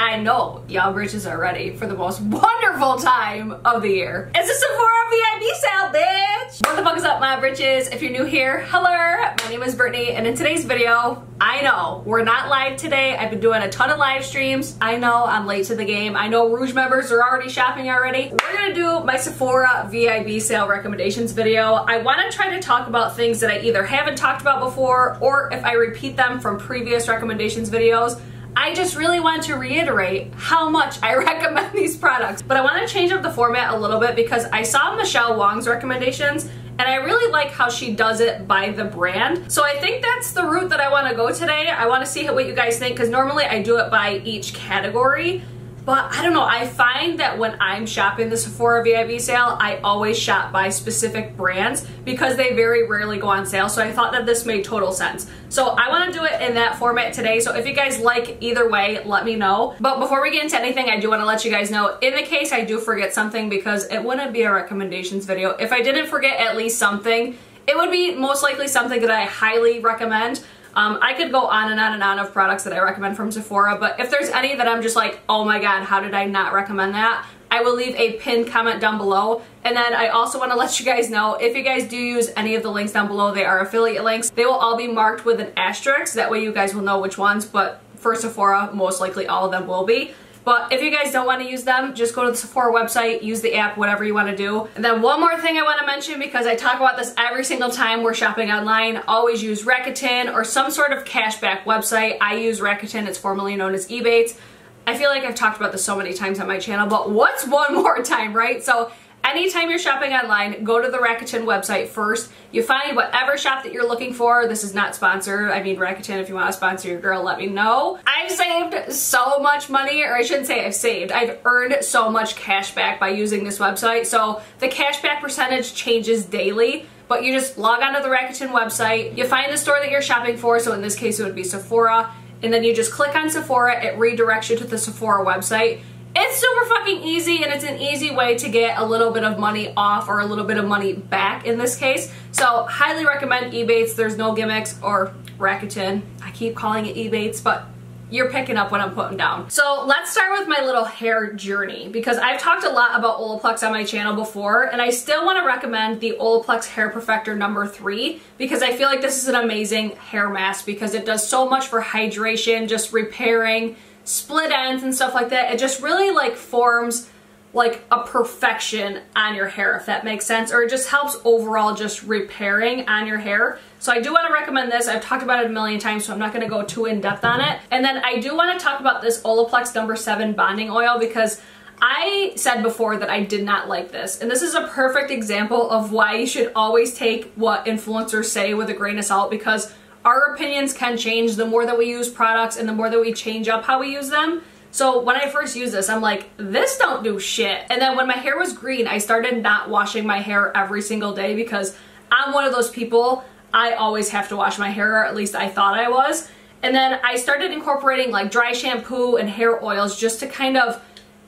I know y'all britches are ready for the most wonderful time of the year. It's a Sephora VIP sale, bitch! What the fuck is up, my britches? If you're new here, hello! My name is Brittany, and in today's video, I know we're not live today. I've been doing a ton of live streams. I know I'm late to the game. I know Rouge members are already shopping already. We're gonna do my Sephora VIP sale recommendations video. I wanna try to talk about things that I either haven't talked about before, or if I repeat them from previous recommendations videos, I just really want to reiterate how much I recommend these products. But I want to change up the format a little bit because I saw Michelle Wong's recommendations and I really like how she does it by the brand. So I think that's the route that I want to go today. I want to see what you guys think because normally I do it by each category. But I don't know, I find that when I'm shopping the Sephora VIP sale, I always shop by specific brands because they very rarely go on sale. So I thought that this made total sense. So I want to do it in that format today. So if you guys like either way, let me know. But before we get into anything, I do want to let you guys know, in the case I do forget something, because it wouldn't be a recommendations video if I didn't forget at least something, it would be most likely something that I highly recommend. I could go on and on and on of products that I recommend from Sephora, but if there's any that I'm just like, oh my god, how did I not recommend that? I will leave a pinned comment down below. And then I also want to let you guys know, if you guys do use any of the links down below, they are affiliate links. They will all be marked with an asterisk, that way you guys will know which ones, but for Sephora, most likely all of them will be. But if you guys don't want to use them, just go to the Sephora website, use the app, whatever you want to do. And then one more thing I want to mention, because I talk about this every single time we're shopping online, always use Rakuten or some sort of cashback website. I use Rakuten, it's formerly known as Ebates. I feel like I've talked about this so many times on my channel, but what's one more time, right? So anytime you're shopping online, go to the Rakuten website first. You find whatever shop that you're looking for. This is not sponsored. I mean, Rakuten, if you want to sponsor your girl, let me know. I've saved so much money, or I shouldn't say I've saved. I've earned so much cash back by using this website. So the cashback percentage changes daily, but you just log onto the Rakuten website. You find the store that you're shopping for. So in this case, it would be Sephora. And then you just click on Sephora. It redirects you to the Sephora website. It's super fucking easy, and it's an easy way to get a little bit of money off, or a little bit of money back in this case. So highly recommend Ebates. There's no gimmicks, or Rakuten. I keep calling it Ebates, but you're picking up what I'm putting down. So let's start with my little hair journey, because I've talked a lot about OLAPLEX on my channel before, and I still want to recommend the OLAPLEX Hair Perfector number 3, because I feel like this is an amazing hair mask because it does so much for hydration, just repairing, split ends and stuff like that. It just really like forms like a perfection on your hair, if that makes sense, or it just helps overall just repairing on your hair. So I do want to recommend this. I've talked about it a million times, so I'm not going to go too in depth on it. And then I do want to talk about this OLAPLEX number 7 bonding oil, because I said before that I did not like this, and this is a perfect example of why you should always take what influencers say with a grain of salt, because our opinions can change the more that we use products and the more that we change up how we use them. So when I first used this, I'm like, this don't do shit. And then when my hair was green, I started not washing my hair every single day, because I'm one of those people, I always have to wash my hair, or at least I thought I was. And then I started incorporating like dry shampoo and hair oils just to kind of,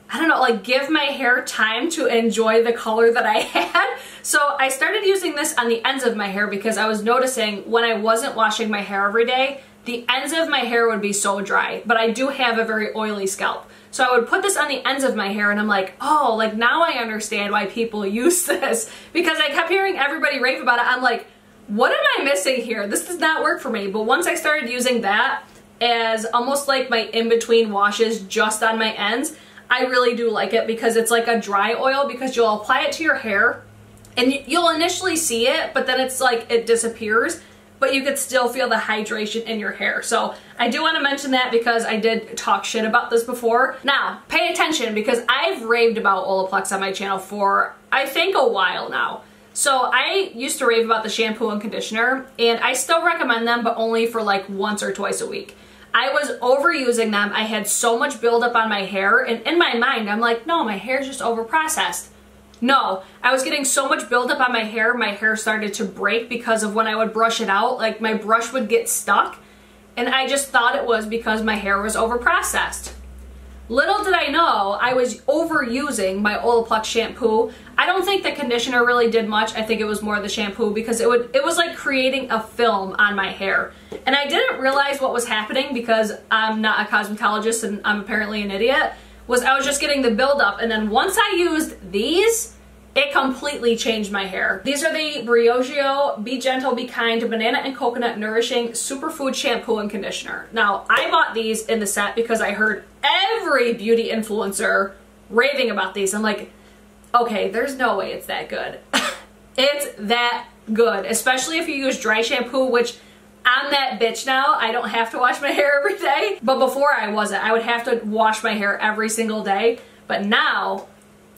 I don't know, like give my hair time to enjoy the color that I had. So I started using this on the ends of my hair because I was noticing when I wasn't washing my hair every day, the ends of my hair would be so dry. But I do have a very oily scalp. So I would put this on the ends of my hair and I'm like, oh, like now I understand why people use this. Because I kept hearing everybody rave about it. I'm like, what am I missing here? This does not work for me. But once I started using that as almost like my in-between washes just on my ends, I really do like it, because it's like a dry oil, because you'll apply it to your hair and you'll initially see it, but then it's like it disappears, but you could still feel the hydration in your hair. So I do want to mention that because I did talk shit about this before. Now, pay attention, because I've raved about OLAPLEX on my channel for, I think, a while now. So I used to rave about the shampoo and conditioner, and I still recommend them, but only for like once or twice a week. I was overusing them. I had so much buildup on my hair, and in my mind, I'm like, no, my hair's just overprocessed. No, I was getting so much buildup on my hair started to break because of when I would brush it out, like my brush would get stuck, and I just thought it was because my hair was overprocessed. Little did I know I was overusing my OLAPLEX shampoo. I don't think the conditioner really did much. I think it was more the shampoo because it was like creating a film on my hair. And I didn't realize what was happening because I'm not a cosmetologist and I'm apparently an idiot, was I was just getting the buildup, and then once I used these, it completely changed my hair. These are the BRIOGEO Be Gentle, Be Kind Banana and Coconut Nourishing Superfood Shampoo and Conditioner. Now, I bought these in the set because I heard every beauty influencer raving about these. I'm like, okay, there's no way it's that good. It's that good, especially if you use dry shampoo, which I'm that bitch now. I don't have to wash my hair every day. But before I wasn't. I would have to wash my hair every single day. But now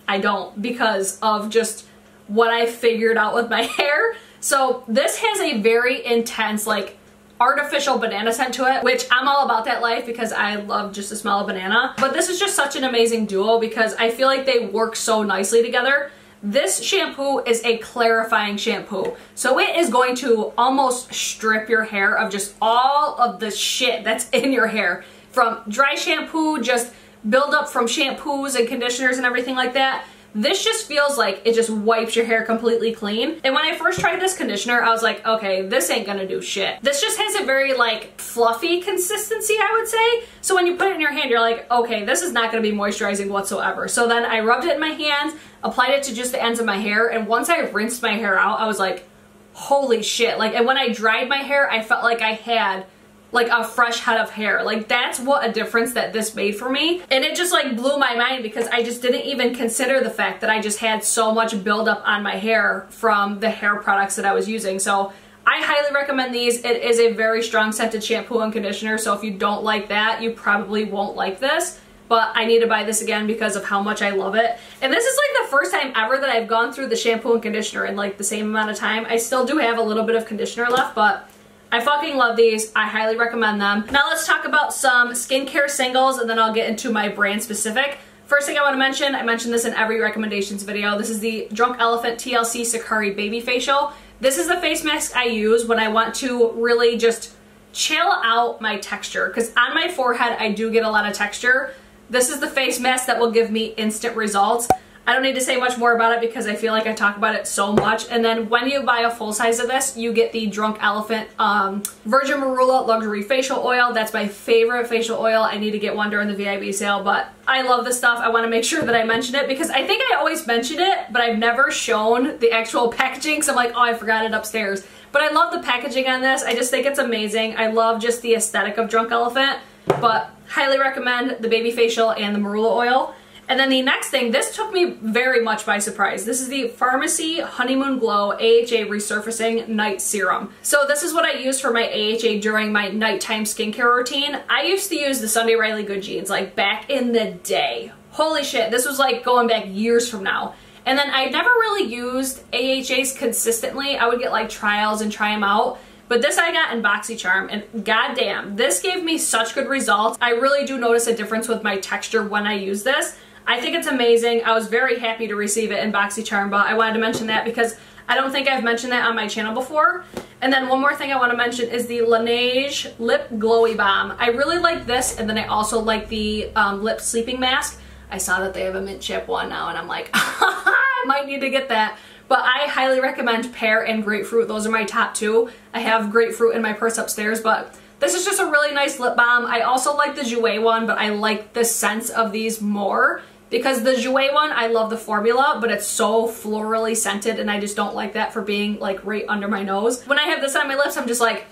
I don't because of just what I figured out with my hair. So this has a very intense, like, artificial banana scent to it, which I'm all about that life because I love just the smell of banana. But this is just such an amazing duo because I feel like they work so nicely together. This shampoo is a clarifying shampoo. So it is going to almost strip your hair of just all of the shit that's in your hair. From dry shampoo, just build up from shampoos and conditioners and everything like that. This just feels like it just wipes your hair completely clean. And when I first tried this conditioner, I was like, okay, this ain't gonna do shit. This just has a very like fluffy consistency, I would say. So when you put it in your hand, you're like, okay, this is not gonna be moisturizing whatsoever. So then I rubbed it in my hands, applied it to just the ends of my hair, and once I rinsed my hair out, I was like, holy shit. Like, and when I dried my hair, I felt like I had like a fresh head of hair. Like, that's what a difference that this made for me. And it just like blew my mind because I just didn't even consider the fact that I just had so much buildup on my hair from the hair products that I was using. So I highly recommend these. It is a very strong scented shampoo and conditioner, so if you don't like that, you probably won't like this. But I need to buy this again because of how much I love it. And this is like the first time ever that I've gone through the shampoo and conditioner in like the same amount of time. I still do have a little bit of conditioner left, but I fucking love these. I highly recommend them. Now let's talk about some skincare singles and then I'll get into my brand specific. First thing I want to mention, I mentioned this in every recommendations video. This is the Drunk Elephant TLC Sakari Baby Facial. This is the face mask I use when I want to really just chill out my texture. Because on my forehead, I do get a lot of texture. This is the face mask that will give me instant results. I don't need to say much more about it because I feel like I talk about it so much. And then when you buy a full size of this, you get the Drunk Elephant Virgin Marula Luxury Facial Oil. That's my favorite facial oil. I need to get one during the VIB sale, but I love this stuff. I want to make sure that I mention it because I think I always mention it, but I've never shown the actual packaging. So I'm like, oh, I forgot it upstairs. But I love the packaging on this. I just think it's amazing. I love just the aesthetic of Drunk Elephant, but highly recommend the baby facial and the marula oil. And then the next thing, this took me very much by surprise. This is the Pharmacy Honeymoon Glow AHA Resurfacing Night Serum. So this is what I use for my AHA during my nighttime skincare routine. I used to use the Sunday Riley Good Jeans like back in the day. Holy shit, this was like going back years from now. And then I never really used AHAs consistently. I would get like trials and try them out. But this I got in BoxyCharm, and goddamn, this gave me such good results. I really do notice a difference with my texture when I use this. I think it's amazing. I was very happy to receive it in BoxyCharm, but I wanted to mention that because I don't think I've mentioned that on my channel before. And then one more thing I want to mention is the LANEIGE Lip Glowy Balm. I really like this, and then I also like the lip sleeping mask. I saw that they have a mint chip one now, and I'm like, I might need to get that. But I highly recommend pear and grapefruit. Those are my top two. I have grapefruit in my purse upstairs, but this is just a really nice lip balm. I also like the Jouer one, but I like the scents of these more. Because the Jouer one, I love the formula, but it's so florally scented and I just don't like that for being like right under my nose. When I have this on my lips, I'm just like,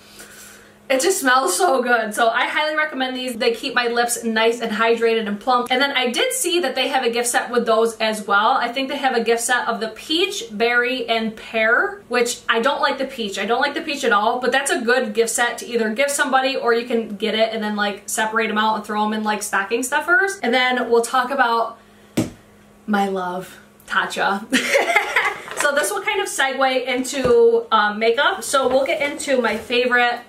it just smells so good. So I highly recommend these. They keep my lips nice and hydrated and plump. And then I did see that they have a gift set with those as well. I think they have a gift set of the peach, berry, and pear, which I don't like the peach. I don't like the peach at all, but that's a good gift set to either give somebody or you can get it and then like separate them out and throw them in like stocking stuffers. And then we'll talk about my love, TATCHA. So this will kind of segue into makeup. So we'll get into my favorite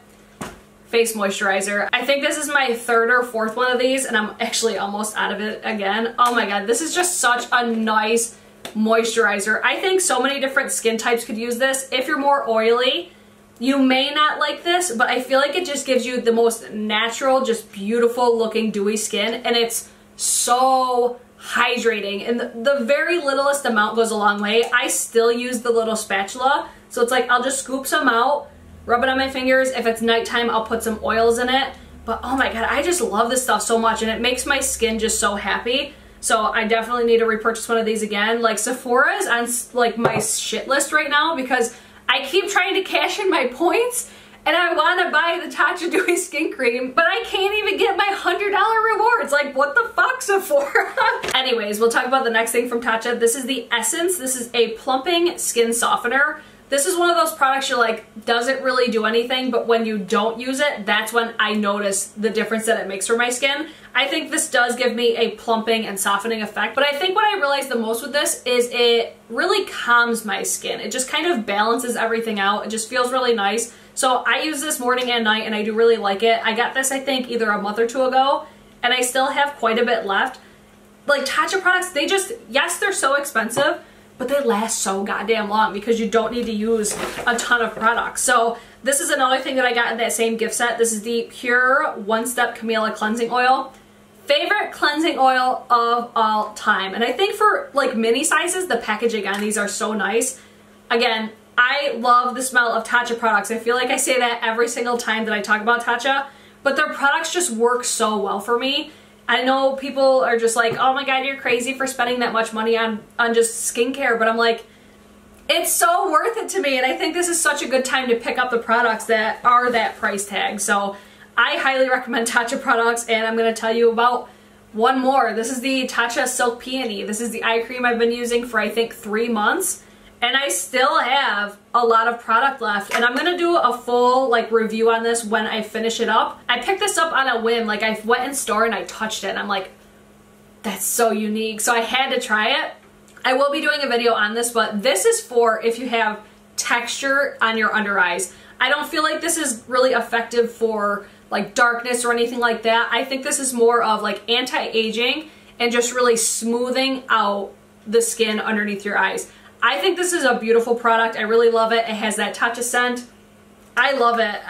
face moisturizer. I think this is my third or fourth one of these and I'm actually almost out of it again. Oh my god, this is just such a nice moisturizer. I think so many different skin types could use this. If you're more oily, you may not like this, but I feel like it just gives you the most natural, just beautiful looking dewy skin, and it's so hydrating, and the very littlest amount goes a long way. I still use the little spatula, so it's like I'll just scoop some out, rub it on my fingers. If it's nighttime, I'll put some oils in it. But oh my god, I just love this stuff so much, and it makes my skin just so happy. So I definitely need to repurchase one of these again. Like, Sephora is on like my shit list right now because I keep trying to cash in my points and I want to buy the TATCHA Dewy Skin Cream, but I can't even get my $100 rewards. Like, what the fuck, Sephora? Anyways, we'll talk about the next thing from TATCHA. This is the Essence. This is a plumping skin softener. This is one of those products you're like, doesn't really do anything, but when you don't use it, that's when I notice the difference that it makes for my skin. I think this does give me a plumping and softening effect, but I think what I realized the most with this is it really calms my skin. It just kind of balances everything out. It just feels really nice. So I use this morning and night, and I do really like it. I got this, I think, either a month or two ago, and I still have quite a bit left. Like, TATCHA products, they just, yes, they're so expensive, but they last so goddamn long because you don't need to use a ton of products. So this is another thing that I got in that same gift set. This is the Pure One Step Camellia Cleansing Oil. Favorite cleansing oil of all time. And I think for like mini sizes, the packaging on these are so nice. Again, I love the smell of TATCHA products. I feel like I say that every single time that I talk about TATCHA, but their products just work so well for me. I know people are just like, oh my god, you're crazy for spending that much money on just skincare, but I'm like, it's so worth it to me, and I think this is such a good time to pick up the products that are that price tag. So I highly recommend TATCHA products, and I'm going to tell you about one more. This is the TATCHA Silk Peony. This is the eye cream I've been using for I think 3 months, and I still have a lot of product left, and I'm going to do a full like review on this when I finish it up. I picked this up on a whim. Like, I went in store and I touched it and I'm like, that's so unique. So I had to try it. I will be doing a video on this, but this is for if you have texture on your under eyes. I don't feel like this is really effective for like darkness or anything like that. I think this is more of like anti-aging and just really smoothing out the skin underneath your eyes. I think this is a beautiful product. I really love it. It has that TATCHA scent. I love it.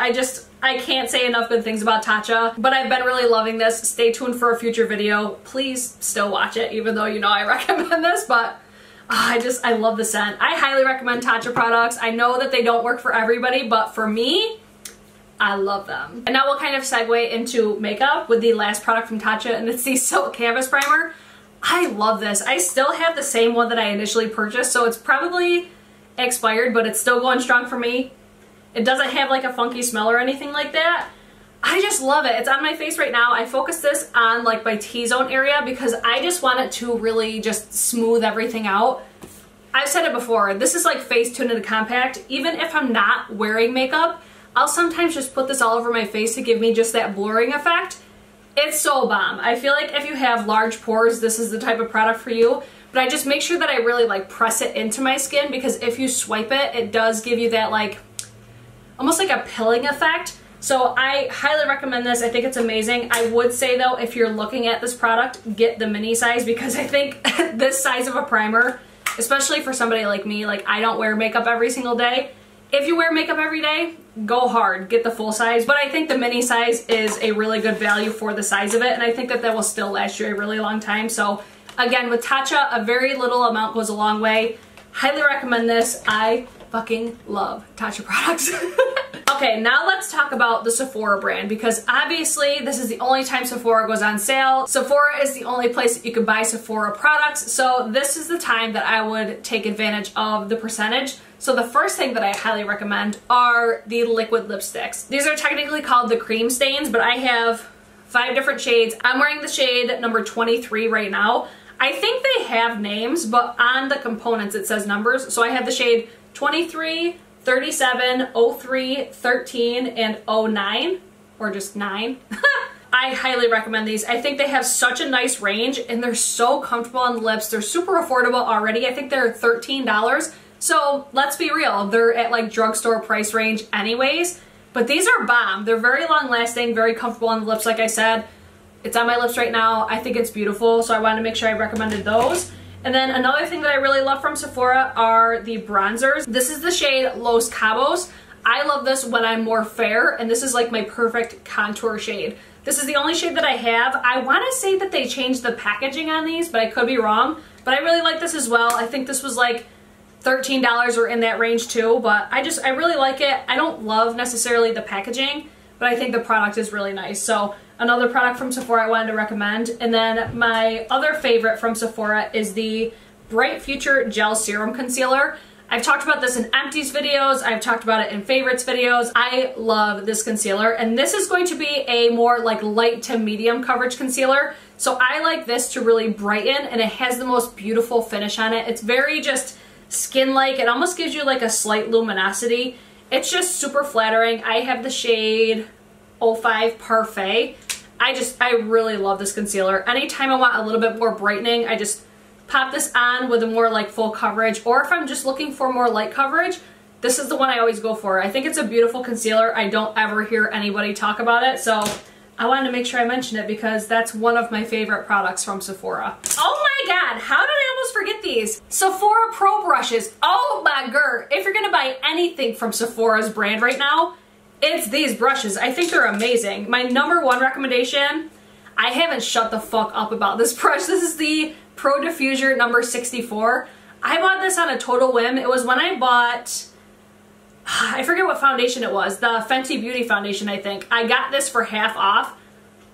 I can't say enough good things about TATCHA, but I've been really loving this. Stay tuned for a future video. Please still watch it, even though you know I recommend this, but I love the scent. I highly recommend TATCHA products. I know that they don't work for everybody, but for me, I love them. And now we'll kind of segue into makeup with the last product from TATCHA, and it's the Silk Canvas Primer. I love this. I still have the same one that I initially purchased, so it's probably expired, but it's still going strong for me. It doesn't have like a funky smell or anything like that. I just love it. It's on my face right now. I focus this on like my T-zone area because I just want it to really just smooth everything out. I've said it before, this is like face tinted compact. Even if I'm not wearing makeup, I'll sometimes just put this all over my face to give me just that blurring effect. It's so bomb. I feel like if you have large pores, this is the type of product for you. But I just make sure that I really like press it into my skin, because if you swipe it, it does give you that like, almost like a pilling effect. So I highly recommend this. I think it's amazing. I would say though, if you're looking at this product, get the mini size, because I think this size of a primer, especially for somebody like me, like I don't wear makeup every single day. If you wear makeup every day, go hard, get the full size. But I think the mini size is a really good value for the size of it, and I think that that will still last you a really long time. So again, with TATCHA, a very little amount goes a long way. Highly recommend this. I fucking love TATCHA products. Okay, now let's talk about the Sephora brand, because obviously this is the only time Sephora goes on sale. Sephora is the only place that you can buy Sephora products, so this is the time that I would take advantage of the percentage. So the first thing that I highly recommend are the liquid lipsticks. These are technically called the cream stains, but I have 5 different shades. I'm wearing the shade number 23 right now. I think they have names, but on the components it says numbers. So I have the shade 23, 37, 03, 13, and 09, or just 9. I highly recommend these. I think they have such a nice range, and they're so comfortable on the lips. They're super affordable already. I think they're $13. So let's be real, they're at like drugstore price range anyways, but these are bomb. They're very long lasting, very comfortable on the lips. Like I said, it's on my lips right now. I think it's beautiful, so I wanted to make sure I recommended those. And then another thing that I really love from Sephora are the bronzers. This is the shade Los Cabos. I love this when I'm more fair, and this is like my perfect contour shade. This is the only shade that I have. I want to say that they changed the packaging on these, but I could be wrong. But I really like this as well. I think this was like $13 or in that range too, but I really like it. I don't love necessarily the packaging, but I think the product is really nice. So another product from Sephora I wanted to recommend. And then my other favorite from Sephora is the Bright Future Gel Serum Concealer. I've talked about this in empties videos. I've talked about it in favorites videos. I love this concealer, and this is going to be a more like light to medium coverage concealer. So I like this to really brighten, and it has the most beautiful finish on it. It's very just skin-like. It almost gives you like a slight luminosity. It's just super flattering. I have the shade 05 Parfait. I really love this concealer. Anytime I want a little bit more brightening, I just pop this on with a more like full coverage, or if I'm just looking for more light coverage, this is the one I always go for. I think it's a beautiful concealer. I don't ever hear anybody talk about it, so I wanted to make sure I mentioned it because that's one of my favorite products from Sephora. Oh my god, how did I almost forget these? Sephora Pro brushes. Oh my god, if you're gonna buy anything from Sephora's brand right now, it's these brushes. I think they're amazing. My number one recommendation, I haven't shut the fuck up about this brush. This is the Pro Diffuser number 64. I bought this on a total whim. It was when I bought, I forget what foundation it was, the Fenty Beauty foundation, I think. I got this for half off.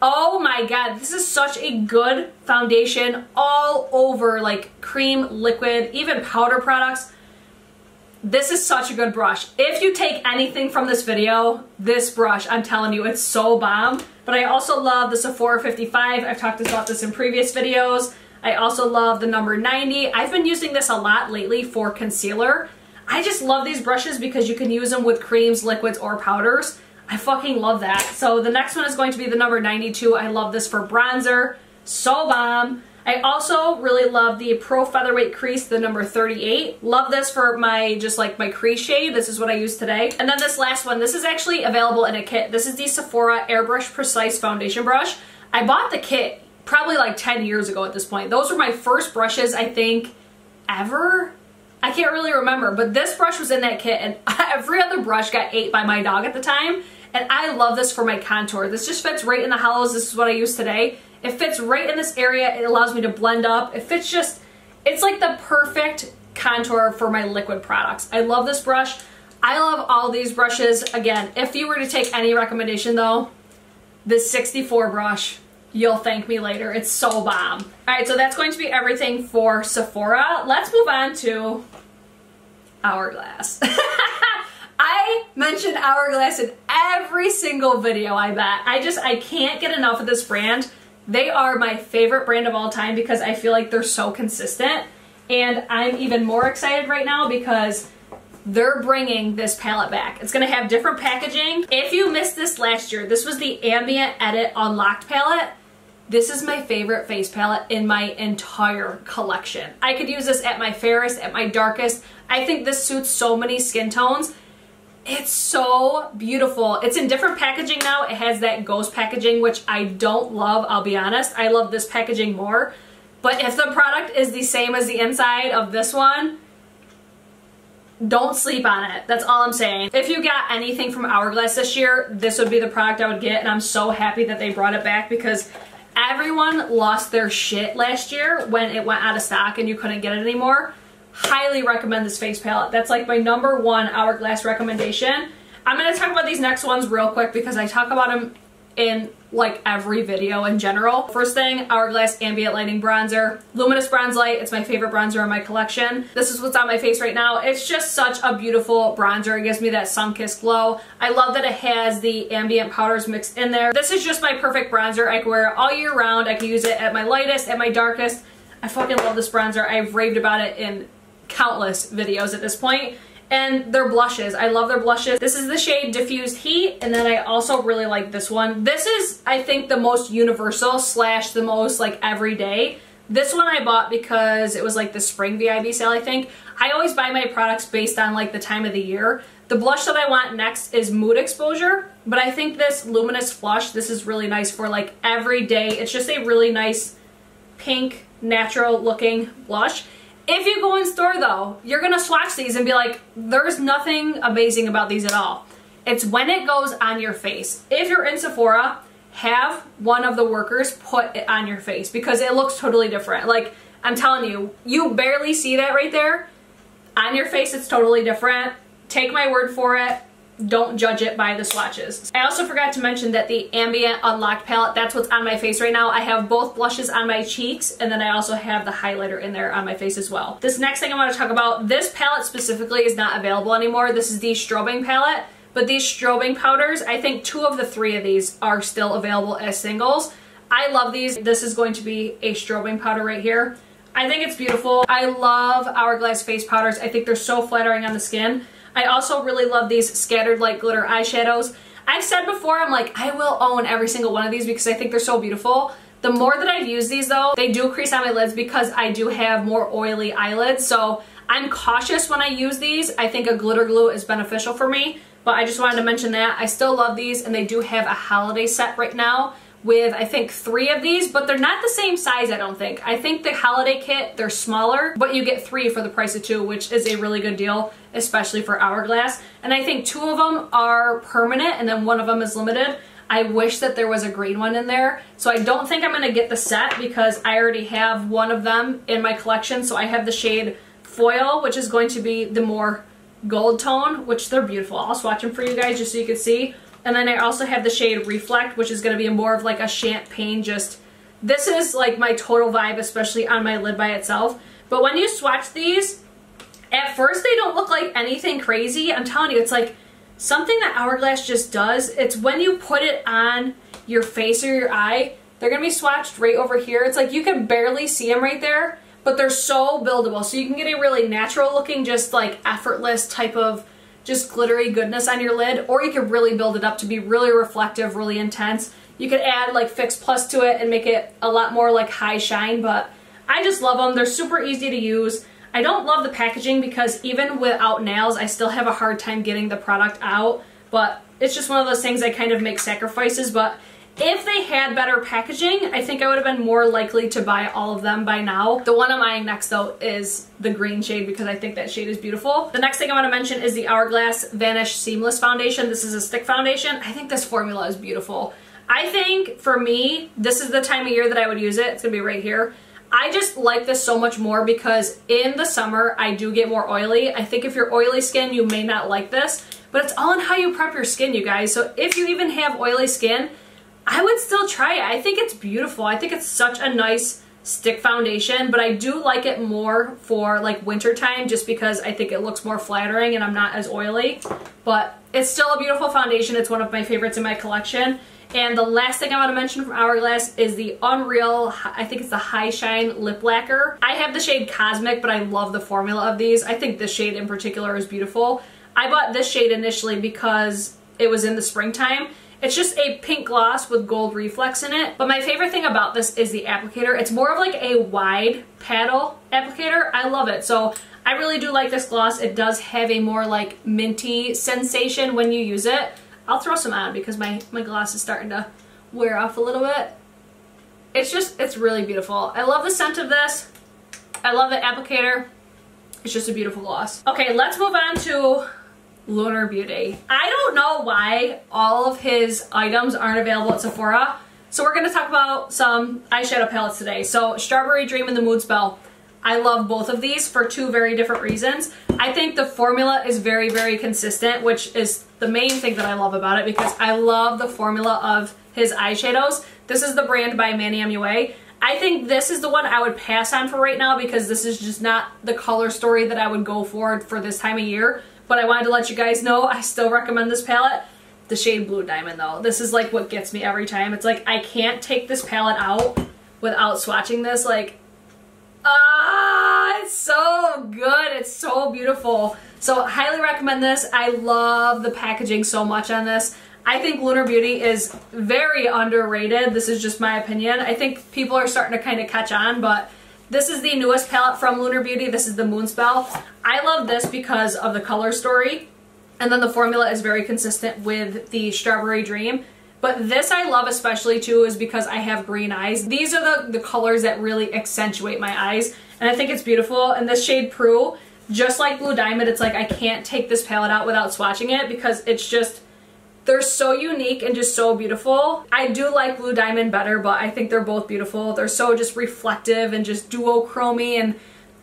Oh my god, this is such a good foundation all over, like cream, liquid, even powder products. This is such a good brush. If you take anything from this video, this brush, I'm telling you, it's so bomb. But I also love the Sephora 55. I've talked about this in previous videos. I also love the number 90. I've been using this a lot lately for concealer. I just love these brushes because you can use them with creams, liquids, or powders. I fucking love that. So the next one is going to be the number 92. I love this for bronzer. So bomb. I also really love the Pro Featherweight Crease, the number 38. Love this for my, just like my crease shade. This is what I use today. And then this last one, this is actually available in a kit. This is the Sephora Airbrush Precise Foundation Brush. I bought the kit probably like 10 years ago at this point. Those were my first brushes, I think, ever. I can't really remember, but this brush was in that kit, and every other brush got ate by my dog at the time, and I love this for my contour. This just fits right in the hollows. This is what I use today. It fits right in this area. It allows me to blend up. It fits just, it's like the perfect contour for my liquid products. I love this brush. I love all these brushes. Again, if you were to take any recommendation though, this 64 brush, you'll thank me later. It's so bomb. Alright, so that's going to be everything for Sephora. Let's move on to Hourglass. I mention Hourglass in every single video, I bet. I can't get enough of this brand. They are my favorite brand of all time because I feel like they're so consistent. And I'm even more excited right now because they're bringing this palette back. It's gonna have different packaging. If you missed this last year, this was the Ambient Edit Unlocked palette. This is my favorite face palette in my entire collection. I could use this at my fairest, at my darkest. I think this suits so many skin tones. It's so beautiful. It's in different packaging now. It has that ghost packaging, which I don't love, I'll be honest. I love this packaging more. But if the product is the same as the inside of this one, don't sleep on it. That's all I'm saying. If you got anything from Hourglass this year, this would be the product I would get, and I'm so happy that they brought it back because everyone lost their shit last year when it went out of stock and you couldn't get it anymore. Highly recommend this face palette. That's like my number one Hourglass recommendation. I'm going to talk about these next ones real quick because I talk about them in like every video in general. First thing, Hourglass Ambient Lighting Bronzer. Luminous Bronze Light. It's my favorite bronzer in my collection. This is what's on my face right now. It's just such a beautiful bronzer. It gives me that sun-kissed glow. I love that it has the ambient powders mixed in there. This is just my perfect bronzer. I can wear it all year round. I can use it at my lightest, at my darkest. I fucking love this bronzer. I've raved about it in countless videos at this point. And their blushes. I love their blushes. This is the shade Diffused Heat, and then I also really like this one. This is, I think, the most universal slash the most like everyday. This one I bought because it was like the spring VIB sale, I think. I always buy my products based on like the time of the year. The blush that I want next is Mood Exposure, but I think this Luminous Flush, this is really nice for like everyday. It's just a really nice pink, natural looking blush. If you go in store though, you're gonna swatch these and be like, there's nothing amazing about these at all. It's when it goes on your face. If you're in Sephora, have one of the workers put it on your face because it looks totally different. Like, I'm telling you, you barely see that right there. On your face, it's totally different. Take my word for it. Don't judge it by the swatches. I also forgot to mention that the Ambient Unlocked palette, that's what's on my face right now. I have both blushes on my cheeks, and then I also have the highlighter in there on my face as well. This next thing I want to talk about, this palette specifically is not available anymore. This is the strobing palette, but these strobing powders, I think 2 of the 3 of these are still available as singles. I love these. This is going to be a strobing powder right here. I think it's beautiful. I love Hourglass face powders. I think they're so flattering on the skin. I also really love these Scattered Light Glitter eyeshadows. I've said before, I'm like, I will own every single one of these because I think they're so beautiful. The more that I've used these though, they do crease on my lids because I do have more oily eyelids. So I'm cautious when I use these. I think a glitter glue is beneficial for me, but I just wanted to mention that. I still love these, and they do have a holiday set right now with I think 3 of these, but they're not the same size, I don't think. I think the holiday kit, they're smaller, but you get 3 for the price of 2, which is a really good deal, especially for Hourglass. And I think 2 of them are permanent and then 1 of them is limited. I wish that there was a green one in there. So I don't think I'm gonna get the set because I already have 1 of them in my collection. So I have the shade Foil, which is going to be the more gold tone, which they're beautiful. I'll swatch them for you guys just so you can see. And then I also have the shade Reflect, which is going to be more of like a champagne, just, this is like my total vibe, especially on my lid by itself. But when you swatch these, at first they don't look like anything crazy. I'm telling you, it's like something that Hourglass just does. It's when you put it on your face or your eye, they're going to be swatched right over here. It's like you can barely see them right there, but they're so buildable. So you can get a really natural looking, just like effortless type of just glittery goodness on your lid, or you could really build it up to be really reflective, really intense. You could add like Fix Plus to it and make it a lot more like high shine, but I just love them. They're super easy to use. I don't love the packaging because even without nails, I still have a hard time getting the product out, but it's just one of those things I kind of make sacrifices. But if they had better packaging, I think I would have been more likely to buy all of them by now. The one I'm eyeing next though is the green shade because I think that shade is beautiful. The next thing I want to mention is the Hourglass Vanish Seamless Foundation. This is a stick foundation. I think this formula is beautiful. I think for me, this is the time of year that I would use it. It's gonna be right here. I just like this so much more because in the summer, I do get more oily. I think if you're oily skin, you may not like this, but it's all in how you prep your skin, you guys. So if you even have oily skin, I would still try it. I think it's beautiful. I think it's such a nice stick foundation, but I do like it more for like winter time just because I think it looks more flattering and I'm not as oily. But it's still a beautiful foundation. It's one of my favorites in my collection. And the last thing I want to mention from Hourglass is the Unreal, I think it's the High Shine Lip Lacquer. I have the shade Cosmic, but I love the formula of these. I think this shade in particular is beautiful. I bought this shade initially because it was in the springtime. It's just a pink gloss with gold reflex in it. But my favorite thing about this is the applicator. It's more of like a wide paddle applicator. I love it. So I really do like this gloss. It does have a more like minty sensation when you use it. I'll throw some on because my gloss is starting to wear off a little bit. It's really beautiful. I love the scent of this. I love the applicator. It's just a beautiful gloss. Okay, let's move on to Lunar Beauty. I don't know why all of his items aren't available at Sephora. So we're going to talk about some eyeshadow palettes today. So Strawberry Dream and the Mood Spell. I love both of these for 2 very different reasons. I think the formula is very, very consistent, which is the main thing that I love about it because I love the formula of his eyeshadows. This is the brand by Manny MUA. I think this is the one I would pass on for right now because this is just not the color story that I would go for this time of year. But I wanted to let you guys know I still recommend this palette. The shade Blue Diamond though. This is like what gets me every time. It's like I can't take this palette out without swatching this. Like, it's so good. It's so beautiful. So I highly recommend this. I love the packaging so much on this. I think Lunar Beauty is very underrated. This is just my opinion. I think people are starting to kind of catch on, but this is the newest palette from Lunar Beauty. This is the Moon Spell. I love this because of the color story. And then the formula is very consistent with the Strawberry Dream. But this I love especially too is because I have green eyes. These are the colors that really accentuate my eyes. And I think it's beautiful. And this shade Prue, just like Blue Diamond, it's like I can't take this palette out without swatching it because it's just, They're so unique and just so beautiful. I do like Blue Diamond better, but I think they're both beautiful. They're so just reflective and just duochromy, and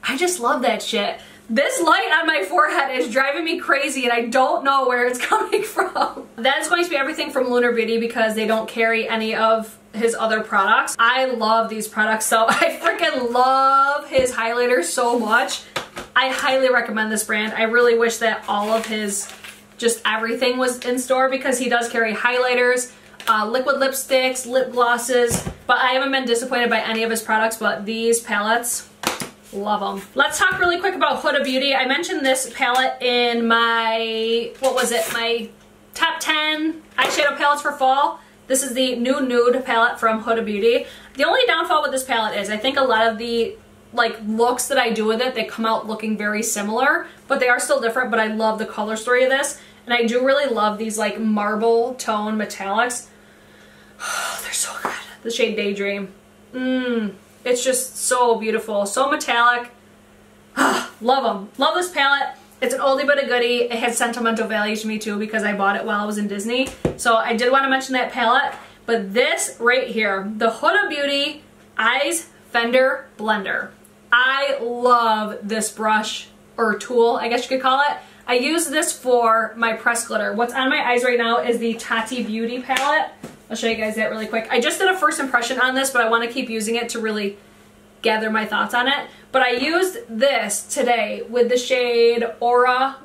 I just love that shit. This light on my forehead is driving me crazy and I don't know where it's coming from. That's going to be everything from Lunar Beauty because they don't carry any of his other products. I love these products, so I freaking love his highlighter so much. I highly recommend this brand. I really wish that all of his just everything was in store because he does carry highlighters, liquid lipsticks, lip glosses, but I haven't been disappointed by any of his products, but these palettes, love them. Let's talk really quick about Huda Beauty. I mentioned this palette in my, what was it, my top 10 eyeshadow palettes for fall. This is the new nude palette from Huda Beauty. The only downfall with this palette is I think a lot of the like looks that I do with it, they come out looking very similar, but they are still different, but I love the color story of this. And I do really love these like marble tone metallics. Oh, they're so good. The shade Daydream. It's just so beautiful. So metallic. Love them. Love this palette. It's an oldie but a goodie. It has sentimental value to me too because I bought it while I was in Disney. So I did want to mention that palette. But this right here, the Huda Beauty Eyes Fender Blender. I love this brush or tool, I guess you could call it. I use this for my pressed glitter. What's on my eyes right now is the Tati Beauty palette. I'll show you guys that really quick. I just did a first impression on this, but I want to keep using it to really gather my thoughts on it. But I used this today with the shade Aura,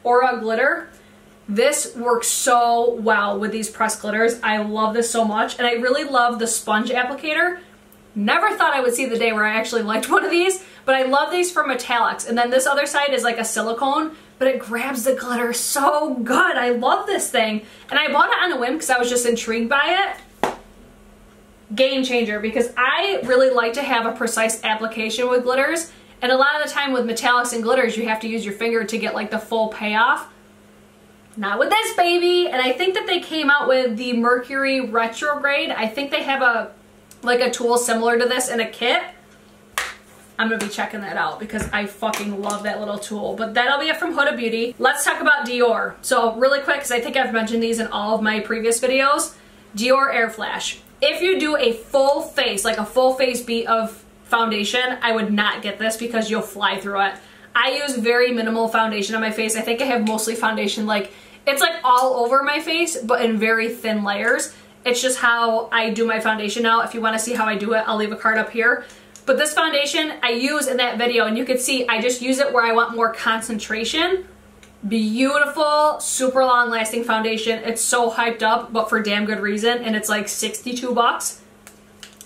Aura Glitter. This works so well with these pressed glitters. I love this so much, and I really love the sponge applicator. Never thought I would see the day where I actually liked one of these, but I love these for metallics. And then this other side is like a silicone, but it grabs the glitter so good. I love this thing. And I bought it on a whim because I was just intrigued by it. Game changer, because I really like to have a precise application with glitters. And a lot of the time with metallics and glitters, you have to use your finger to get like the full payoff. Not with this baby. And I think that they came out with the Mercury Retrograde. I think they have a tool similar to this in a kit. I'm gonna be checking that out because I fucking love that little tool. But that'll be it from Huda Beauty. Let's talk about Dior. So really quick, because I think I've mentioned these in all of my previous videos. Dior Air Flash. If you do a full face, like a full face beat of foundation, I would not get this because you'll fly through it. I use very minimal foundation on my face. I think I have mostly foundation, like, it's like all over my face, but in very thin layers. It's just how I do my foundation now. If you want to see how I do it, I'll leave a card up here. But this foundation I use in that video, and you can see I just use it where I want more concentration. Beautiful, super long lasting foundation. It's so hyped up, but for damn good reason, and it's like 62 bucks.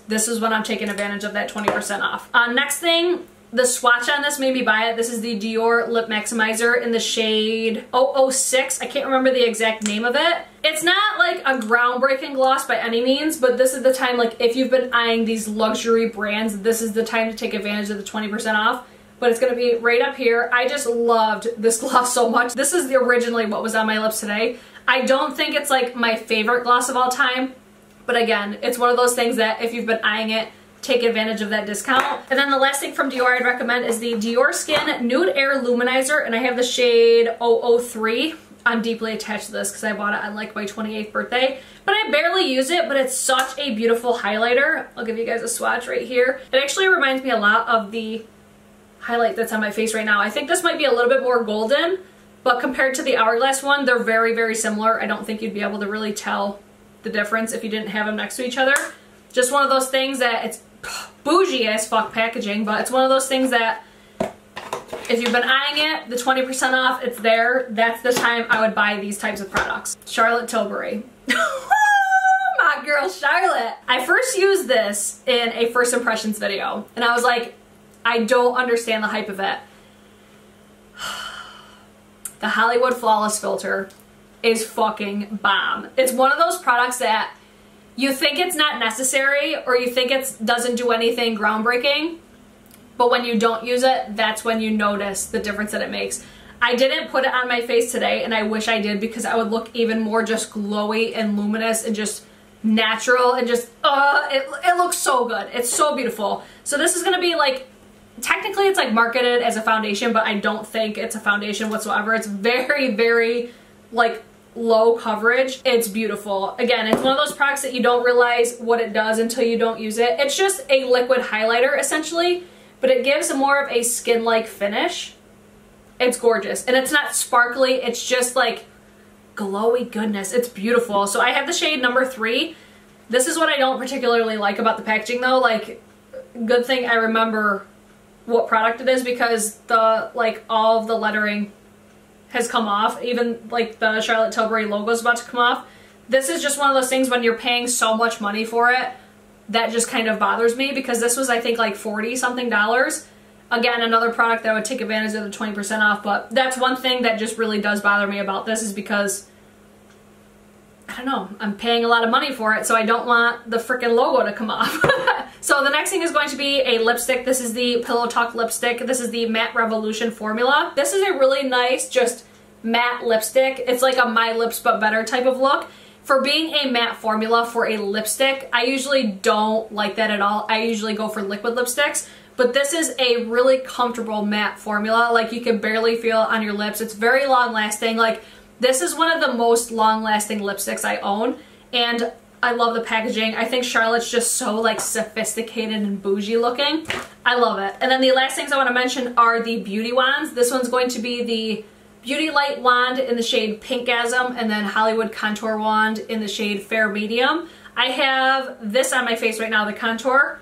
This is when I'm taking advantage of that 20% off. Next thing, the swatch on this made me buy it. This is the Dior Lip Maximizer in the shade 006. I can't remember the exact name of it. It's not like a groundbreaking gloss by any means, but this is the time, like if you've been eyeing these luxury brands, this is the time to take advantage of the 20% off. But it's gonna be right up here. I just loved this gloss so much. This is originally what was on my lips today. I don't think it's like my favorite gloss of all time, but again, it's one of those things that if you've been eyeing it, take advantage of that discount. And then the last thing from Dior I'd recommend is the Dior Skin Nude Air Luminizer, and I have the shade 003. I'm deeply attached to this because I bought it on like my 28th birthday, but I barely use it, but it's such a beautiful highlighter. I'll give you guys a swatch right here. It actually reminds me a lot of the highlight that's on my face right now. I think this might be a little bit more golden, but compared to the Hourglass one, they're very, very similar. I don't think you'd be able to really tell the difference if you didn't have them next to each other. Just one of those things that it's bougie as fuck packaging, but it's one of those things that if you've been eyeing it, the 20% off, it's there. That's the time I would buy these types of products. Charlotte Tilbury. My girl Charlotte. I first used this in a first impressions video, and I was like, I don't understand the hype of it. The Hollywood Flawless Filter is fucking bomb. It's one of those products that you think it's not necessary, or you think it doesn't do anything groundbreaking, but when you don't use it, that's when you notice the difference that it makes. I didn't put it on my face today, and I wish I did because I would look even more just glowy and luminous and just natural and just, it looks so good. It's so beautiful. So this is gonna be like, technically it's like marketed as a foundation, but I don't think it's a foundation whatsoever. It's very, very like low coverage. It's beautiful. Again, it's one of those products that you don't realize what it does until you don't use it. It's just a liquid highlighter essentially, but it gives more of a skin-like finish. It's gorgeous. And it's not sparkly, it's just like glowy goodness. It's beautiful. So I have the shade number 3. This is what I don't particularly like about the packaging though. Like, good thing I remember what product it is, because the, like, all of the lettering has come off. Even like the Charlotte Tilbury logo is about to come off. This is just one of those things when you're paying so much money for it, that just kind of bothers me, because this was, I think, like $40 something. Again, another product that I would take advantage of the 20% off, but that's one thing that just really does bother me about this, is because, I don't know, I'm paying a lot of money for it, so I don't want the freaking logo to come off. So the next thing is going to be a lipstick. This is the Pillow Talk lipstick. This is the Matte Revolution formula. This is a really nice, just matte lipstick. It's like a My Lips But Better type of look. For being a matte formula for a lipstick, I usually don't like that at all. I usually go for liquid lipsticks. But this is a really comfortable matte formula. Like, you can barely feel it on your lips. It's very long lasting. Like, this is one of the most long lasting lipsticks I own. And I love the packaging. I think Charlotte's just so like sophisticated and bougie looking. I love it. And then the last things I want to mention are the beauty wands. This one's going to be the Beauty Light wand in the shade Pinkgasm, and then Hollywood Contour wand in the shade Fair Medium. I have this on my face right now, the contour.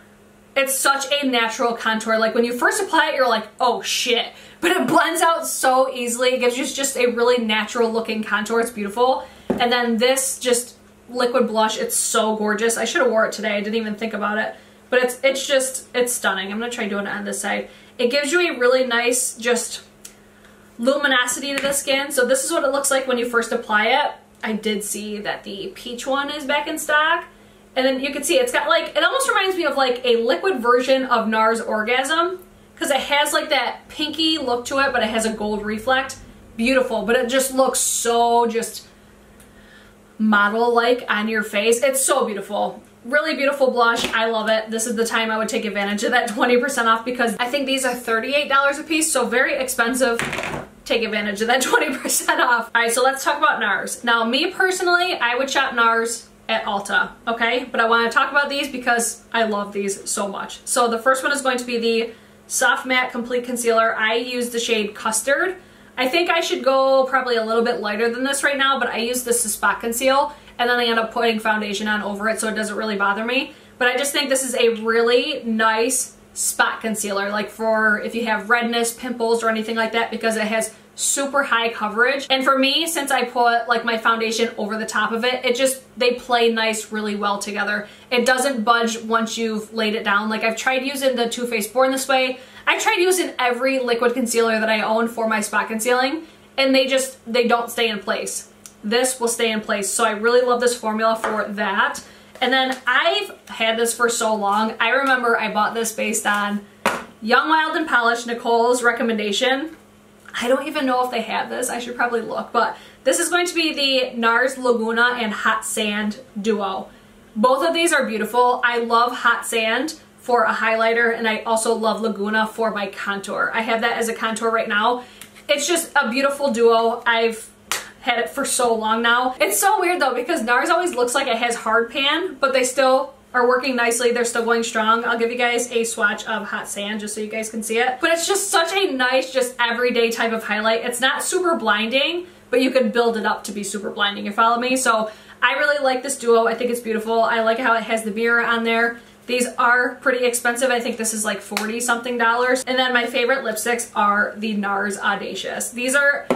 It's such a natural contour. Like, when you first apply it, you're like, oh shit. But it blends out so easily. It gives you just a really natural looking contour. It's beautiful. And then this just liquid blush, it's so gorgeous. I should have wore it today. I didn't even think about it. But it's stunning. I'm going to try doing it on this side. It gives you a really nice just luminosity to the skin. So this is what it looks like when you first apply it. I did see that the peach one is back in stock. And then you can see it's got like, it almost reminds me of like a liquid version of NARS Orgasm, because it has like that pinky look to it, but it has a gold reflect. Beautiful, but it just looks so just model-like on your face. It's so beautiful. Really beautiful blush. I love it. This is the time I would take advantage of that 20% off, because I think these are $38 a piece, so very expensive. Take advantage of that 20% off. All right, so let's talk about NARS. Now, me personally, I would shop NARS at Ulta, okay? But I want to talk about these because I love these so much. So the first one is going to be the Soft Matte Complete Concealer. I use the shade Custard. I think I should go probably a little bit lighter than this right now, but I use this to spot conceal, and then I end up putting foundation on over it so it doesn't really bother me. But I just think this is a really nice spot concealer, like for if you have redness, pimples, or anything like that, because it has super high coverage. And for me, since I put like my foundation over the top of it, they play nice really well together. It doesn't budge once you've laid it down. Like, I've tried using the Too Faced Born This Way. I tried using every liquid concealer that I own for my spot concealing, and they don't stay in place. This will stay in place. So I really love this formula for that. And then I've had this for so long. I remember I bought this based on Young, Wild, and Polished, Nicole's recommendation. I don't even know if they have this. I should probably look. But this is going to be the NARS Laguna and Hot Sand Duo. Both of these are beautiful. I love Hot Sand for a highlighter, and I also love Laguna for my contour. I have that as a contour right now. It's just a beautiful duo. I've had it for so long now. It's so weird though, because NARS always looks like it has hard pan, but they still are working nicely. They're still going strong. I'll give you guys a swatch of Hot Sand just so you guys can see it. But it's just such a nice, just everyday type of highlight. It's not super blinding, but you could build it up to be super blinding. You follow me? So I really like this duo. I think it's beautiful. I like how it has the mirror on there. These are pretty expensive. I think this is like $40 something. And then my favorite lipsticks are the NARS Audacious. These are,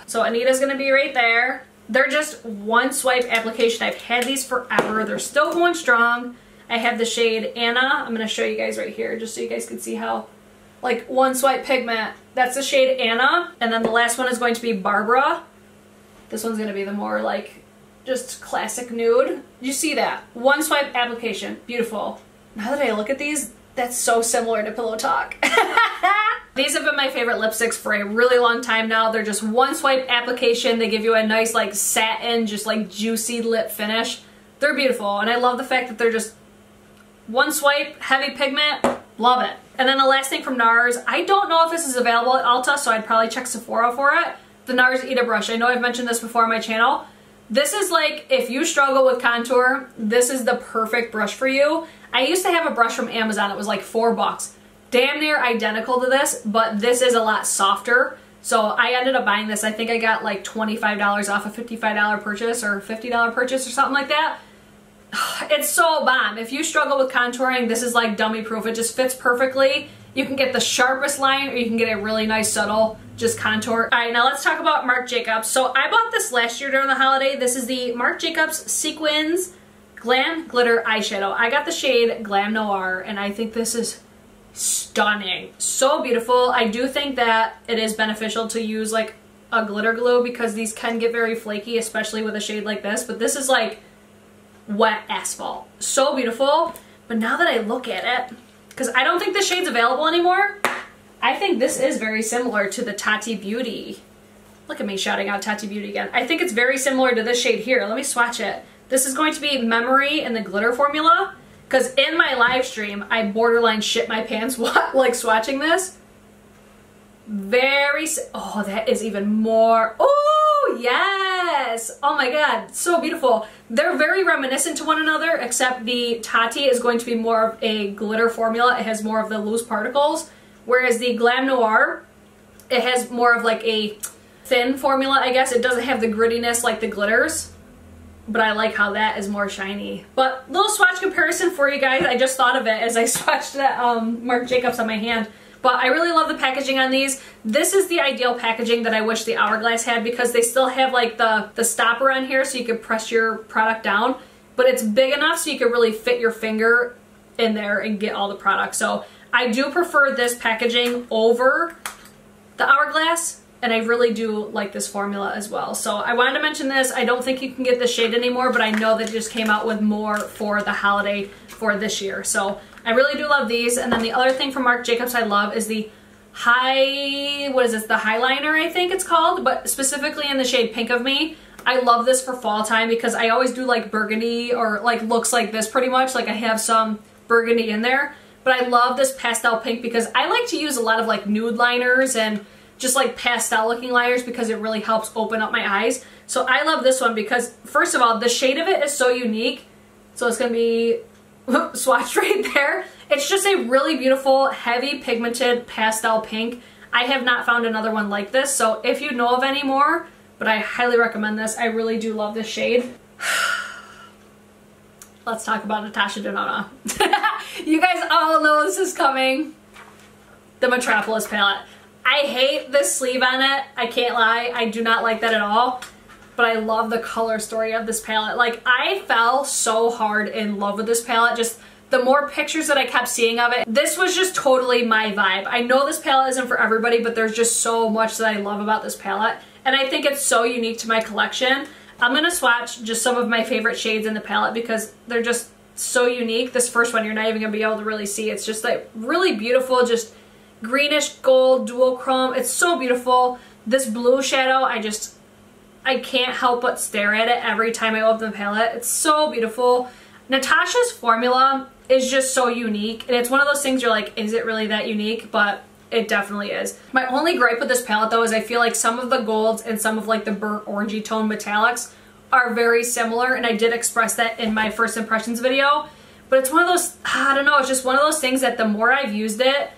so Anita's gonna be right there. They're just one swipe application. I've had these forever. They're still going strong. I have the shade Anna. I'm gonna show you guys right here just so you guys can see how, like, one swipe pigment. That's the shade Anna. And then the last one is going to be Barbara. This one's gonna be the more like just classic nude. You see that? One swipe application. Beautiful. Now that I look at these, that's so similar to Pillow Talk. These have been my favorite lipsticks for a really long time now. They're just one swipe application. They give you a nice like satin, just like juicy lip finish. They're beautiful, and I love the fact that they're just one swipe, heavy pigment. Love it. And then the last thing from NARS, I don't know if this is available at Ulta, so I'd probably check Sephora for it, the NARS Ita brush. I know I've mentioned this before on my channel. This is like, if you struggle with contour, this is the perfect brush for you. I used to have a brush from Amazon. It was like $4. Damn near identical to this, but this is a lot softer. So I ended up buying this. I think I got like $25 off a $55 purchase or $50 purchase or something like that. It's so bomb. If you struggle with contouring, this is like dummy proof. It just fits perfectly. You can get the sharpest line or you can get a really nice subtle just contour. All right, now let's talk about Marc Jacobs. So I bought this last year during the holiday. This is the Marc Jacobs Sequins Glam Glitter Eyeshadow. I got the shade Glam Noir and I think this is stunning. So beautiful. I do think that it is beneficial to use like a glitter glue because these can get very flaky, especially with a shade like this. But this is like wet asphalt. So beautiful. But now that I look at it, because I don't think this shade's available anymore, I think this is very similar to the Tati Beauty. Look at me shouting out Tati Beauty again. I think it's very similar to this shade here. Let me swatch it. This is going to be Memory in the glitter formula. Because in my live stream, I borderline shit my pants like swatching this. Oh, that is even more. Oh, yes. Oh my God, so beautiful. They're very reminiscent to one another, except the Tati is going to be more of a glitter formula. It has more of the loose particles, whereas the Glam Noir, it has more of like a thin formula, I guess. It doesn't have the grittiness like the glitters, but I like how that is more shiny. But little swatch comparison for you guys. I just thought of it as I swatched that Marc Jacobs on my hand. But I really love the packaging on these. This is the ideal packaging that I wish the Hourglass had because they still have like the stopper on here so you can press your product down. But it's big enough so you can really fit your finger in there and get all the product. So I do prefer this packaging over the Hourglass. And I really do like this formula as well. So I wanted to mention this. I don't think you can get this shade anymore, but I know that it just came out with more for the holiday for this year. So I really do love these. And then the other thing from Marc Jacobs I love is the what is this? The Highliner, I think it's called, but specifically in the shade Pink of Me. I love this for fall time because I always do like burgundy or like looks like this pretty much. Like I have some burgundy in there, but I love this pastel pink because I like to use a lot of like nude liners and just like pastel looking liners because it really helps open up my eyes. So I love this one because first of all, the shade of it is so unique. So it's gonna be swatched right there. It's just a really beautiful, heavy pigmented pastel pink. I have not found another one like this. So if you know of any more, but I highly recommend this. I really do love this shade. Let's talk about Natasha Denona. You guys all know this is coming. The Metropolis palette. I hate this sleeve on it. I can't lie. I do not like that at all. But I love the color story of this palette. Like, I fell so hard in love with this palette. Just the more pictures that I kept seeing of it, this was just totally my vibe. I know this palette isn't for everybody, but there's just so much that I love about this palette. And I think it's so unique to my collection. I'm going to swatch just some of my favorite shades in the palette because they're just so unique. This first one, you're not even going to be able to really see. It's just like really beautiful, just greenish gold dual chrome. It's so beautiful. This blue shadow, I can't help but stare at it every time I open the palette. It's so beautiful. Natasha's formula is just so unique, and it's one of those things you're like, is it really that unique? But it definitely is. My only gripe with this palette though is I feel like some of the golds and some of like the burnt orangey tone metallics are very similar, and I did express that in my first impressions video. But it's one of those, I don't know, it's just one of those things that the more I've used it,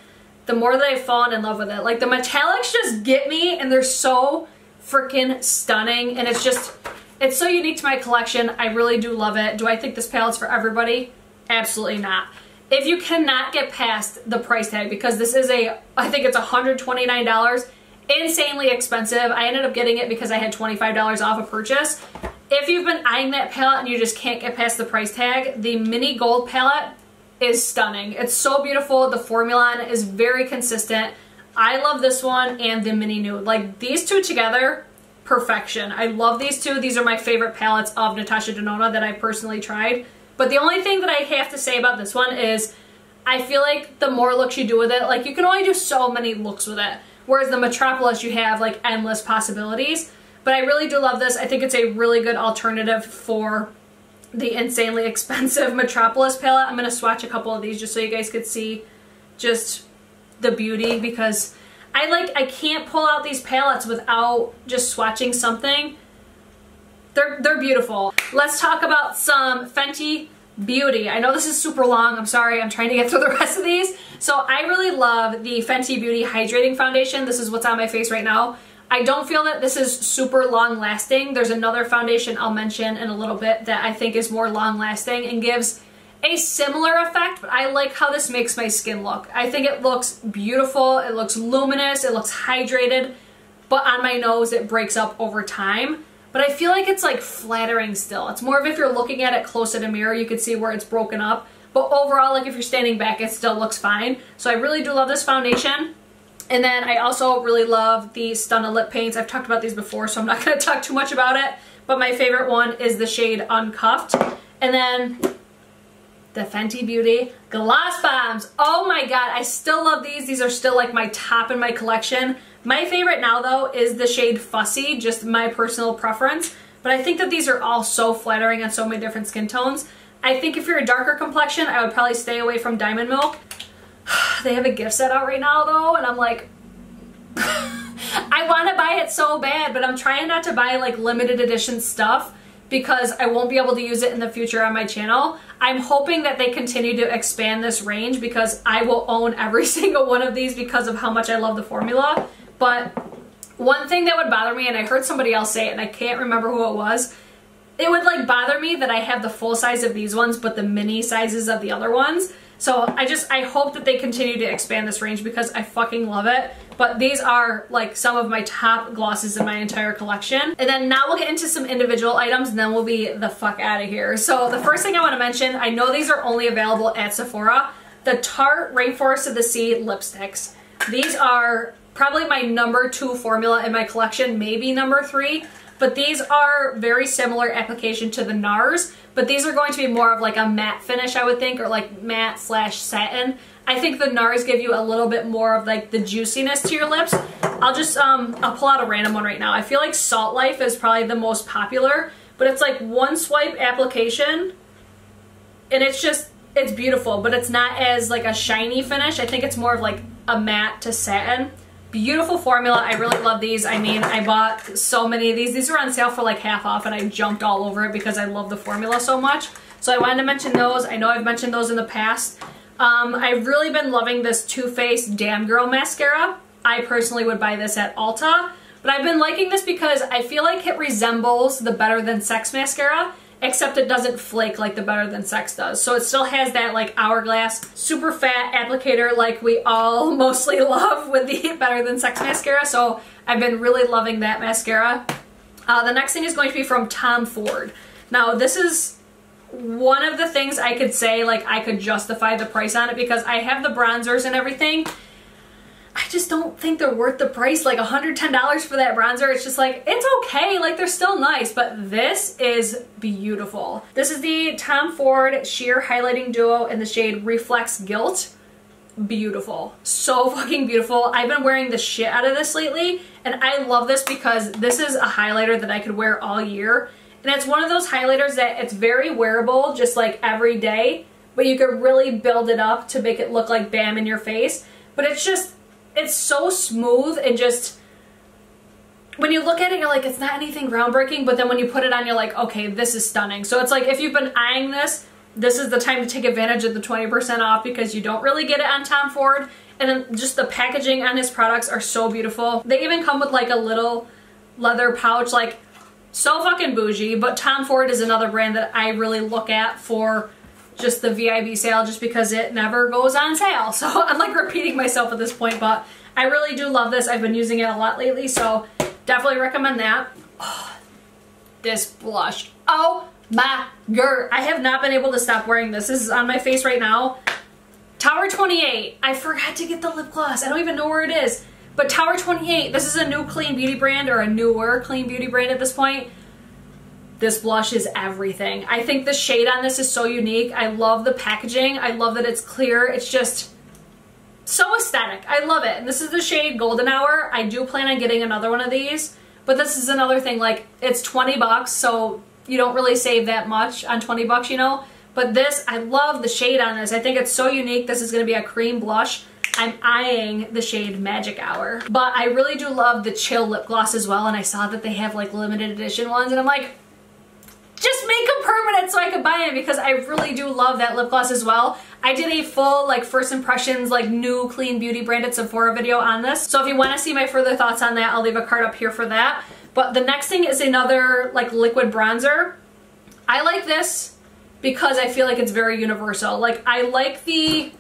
the more that I've fallen in love with it. Like the metallics just get me, and they're so freaking stunning, and it's so unique to my collection. I really do love it. Do I think this palette's for everybody? Absolutely not. If you cannot get past the price tag, because this is I think it's $129, insanely expensive. I ended up getting it because I had $25 off a purchase. If you've been eyeing that palette and you just can't get past the price tag, the mini gold palette is stunning. It's so beautiful. The formula on it is very consistent. I love this one and the mini nude. Like these two together, perfection. I love these two. These are my favorite palettes of Natasha Denona that I personally tried. But the only thing that I have to say about this one is I feel like the more looks you do with it, like you can only do so many looks with it. Whereas the Metropolis, you have like endless possibilities. But I really do love this. I think it's a really good alternative for the insanely expensive Metropolis palette. I'm going to swatch a couple of these just so you guys could see just the beauty, because I can't pull out these palettes without just swatching something. They're beautiful. Let's talk about some Fenty Beauty. I know this is super long. I'm sorry. I'm trying to get through the rest of these. So I really love the Fenty Beauty Hydrating Foundation. This is what's on my face right now. I don't feel that this is super long lasting. There's another foundation I'll mention in a little bit that I think is more long lasting and gives a similar effect, but I like how this makes my skin look. I think it looks beautiful, it looks luminous, it looks hydrated, but on my nose it breaks up over time. But I feel like it's like flattering still. It's more of if you're looking at it close at a mirror, you can see where it's broken up. But overall, like if you're standing back, it still looks fine. So I really do love this foundation. And then I also really love the Stunna lip paints. I've talked about these before, so I'm not going to talk too much about it. But my favorite one is the shade Uncuffed. And then the Fenty Beauty Gloss Bombs. Oh my god, I still love these. These are still like my top in my collection. My favorite now though is the shade Fussy, just my personal preference. But I think that these are all so flattering on so many different skin tones. I think if you're a darker complexion, I would probably stay away from Diamond Milk. They have a gift set out right now though, and I'm like, I want to buy it so bad, but I'm trying not to buy like limited edition stuff because I won't be able to use it in the future on my channel. I'm hoping that they continue to expand this range because I will own every single one of these because of how much I love the formula. But one thing that would bother me, and I heard somebody else say it and I can't remember who it was, it would like bother me that I have the full size of these ones but the mini sizes of the other ones. So I hope that they continue to expand this range because I fucking love it. But these are like some of my top glosses in my entire collection. And then now we'll get into some individual items and then we'll be the fuck out of here. So the first thing I want to mention, I know these are only available at Sephora, the Tarte Rainforest of the Sea lipsticks. These are probably my #2 formula in my collection, maybe #3. But these are very similar application to the NARS, but these are going to be more of like a matte finish, I would think, or like matte / satin. I think the NARS give you a little bit more of like the juiciness to your lips. I'll pull out a random one right now. I feel like Salt Life is probably the most popular, but it's like one swipe application and it's beautiful, but it's not as like a shiny finish. I think it's more of like a matte to satin. Beautiful formula. I really love these. I mean, I bought so many of these. These were on sale for like half off and I jumped all over it because I love the formula so much. So I wanted to mention those. I know I've mentioned those in the past. I've really been loving this Too Faced Damn Girl mascara. I personally would buy this at Ulta, but I've been liking this because I feel like it resembles the Better Than Sex mascara, except it doesn't flake like the Better Than Sex does. So it still has that like Hourglass super fat applicator like we all mostly love with the Better Than Sex mascara. So I've been really loving that mascara. The next thing is going to be from Tom Ford. Now this is one of the things I could say like I could justify the price on it because I have the bronzers and everything. I just don't think they're worth the price. Like $110 for that bronzer, it's just like, it's okay, like they're still nice, but this is beautiful. This is the Tom Ford Sheer Highlighting Duo in the shade Reflex Gilt. Beautiful. So fucking beautiful. I've been wearing the shit out of this lately, and I love this because this is a highlighter that I could wear all year. And it's one of those highlighters that it's very wearable, just like every day, but you could really build it up to make it look like bam in your face. But it's so smooth and just, when you look at it, you're like, it's not anything groundbreaking, but then when you put it on, you're like, okay, this is stunning. So it's like, if you've been eyeing this, this is the time to take advantage of the 20% off because you don't really get it on Tom Ford. And then just the packaging on his products are so beautiful. They even come with like a little leather pouch, like so fucking bougie. But Tom Ford is another brand that I really look at for just the VIB sale just because it never goes on sale. So I'm like repeating myself at this point, but I really do love this. I've been using it a lot lately, so definitely recommend that. Oh, this blush. Oh my god. I have not been able to stop wearing this. This is on my face right now. Tower 28. I forgot to get the lip gloss. I don't even know where it is. But Tower 28, this is a new clean beauty brand, or a newer clean beauty brand at this point. This blush is everything. I think the shade on this is so unique. I love the packaging. I love that it's clear. It's just so aesthetic. I love it. And this is the shade Golden Hour. I do plan on getting another one of these. But this is another thing, like, it's 20 bucks, so you don't really save that much on 20 bucks, you know? But this, I love the shade on this. I think it's so unique. This is going to be a cream blush. I'm eyeing the shade Magic Hour. But I really do love the Chill lip gloss as well, and I saw that they have like limited edition ones, and I'm like, just make them permanent so I can buy them, because I really do love that lip gloss as well. I did a full like first impressions, like new clean beauty branded Sephora video on this. So if you want to see my further thoughts on that, I'll leave a card up here for that. But the next thing is another like liquid bronzer. I like this because I feel like it's very universal. Like I like the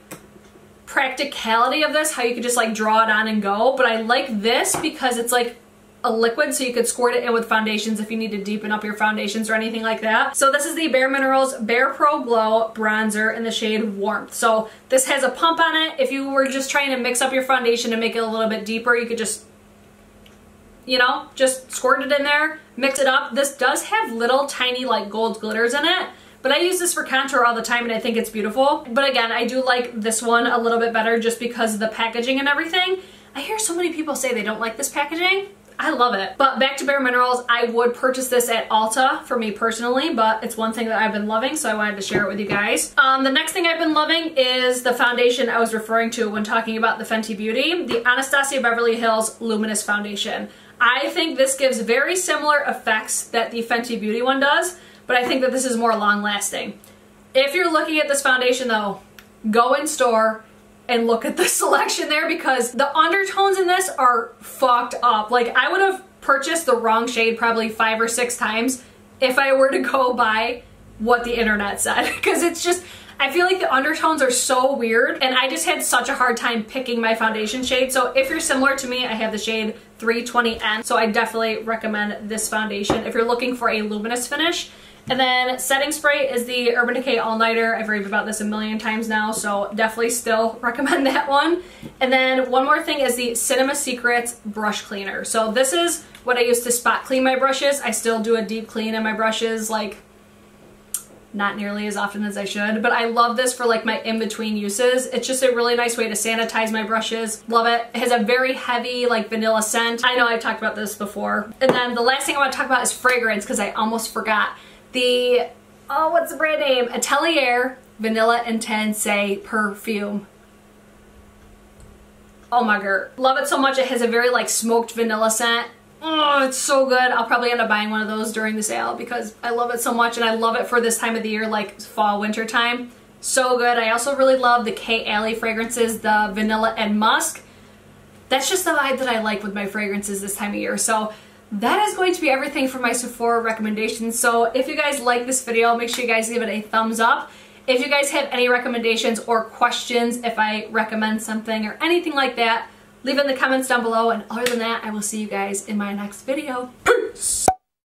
practicality of this, how you could just like draw it on and go. But I like this because it's like a liquid, so you could squirt it in with foundations if you need to deepen up your foundations or anything like that. So this is the Bare Minerals Bare Pro Glow Bronzer in the shade Warmth. So this has a pump on it. If you were just trying to mix up your foundation to make it a little bit deeper, you could just, you know, just squirt it in there, mix it up. This does have little tiny like gold glitters in it, but I use this for contour all the time and I think it's beautiful. But again, I do like this one a little bit better just because of the packaging and everything. I hear so many people say they don't like this packaging. I love it. But back to Bare Minerals, I would purchase this at Ulta for me personally, but it's one thing that I've been loving, so I wanted to share it with you guys. The next thing I've been loving is the foundation I was referring to when talking about the Fenty Beauty, the Anastasia Beverly Hills Luminous Foundation. I think this gives very similar effects that the Fenty Beauty one does, but I think that this is more long lasting. If you're looking at this foundation though, go in store and look at the selection there, because the undertones in this are fucked up. Like I would have purchased the wrong shade probably 5 or 6 times if I were to go by what the internet said, because it's just, I feel like the undertones are so weird and I just had such a hard time picking my foundation shade. So if you're similar to me, I have the shade 320N, so I definitely recommend this foundation if you're looking for a luminous finish. And then setting spray is the Urban Decay All Nighter. I've raved about this a million times now, so definitely still recommend that one. And then one more thing is the Cinema Secrets Brush Cleaner. So this is what I use to spot clean my brushes. I still do a deep clean in my brushes, like not nearly as often as I should, but I love this for like my in-between uses. It's just a really nice way to sanitize my brushes. Love it. It has a very heavy like vanilla scent. I know I've talked about this before. And then the last thing I want to talk about is fragrance, because I almost forgot. The, oh, what's the brand name? Atelier Vanilla Intense perfume. Oh my god. Love it so much. It has a very like smoked vanilla scent. Oh, it's so good. I'll probably end up buying one of those during the sale because I love it so much, and I love it for this time of the year, like fall, winter time. So good. I also really love the K. Alley fragrances, the vanilla and musk. That's just the vibe that I like with my fragrances this time of year. So that is going to be everything for my Sephora recommendations. So if you guys like this video, make sure you guys give it a thumbs up. If you guys have any recommendations or questions, if I recommend something or anything like that, leave it in the comments down below. And other than that, I will see you guys in my next video. Peace!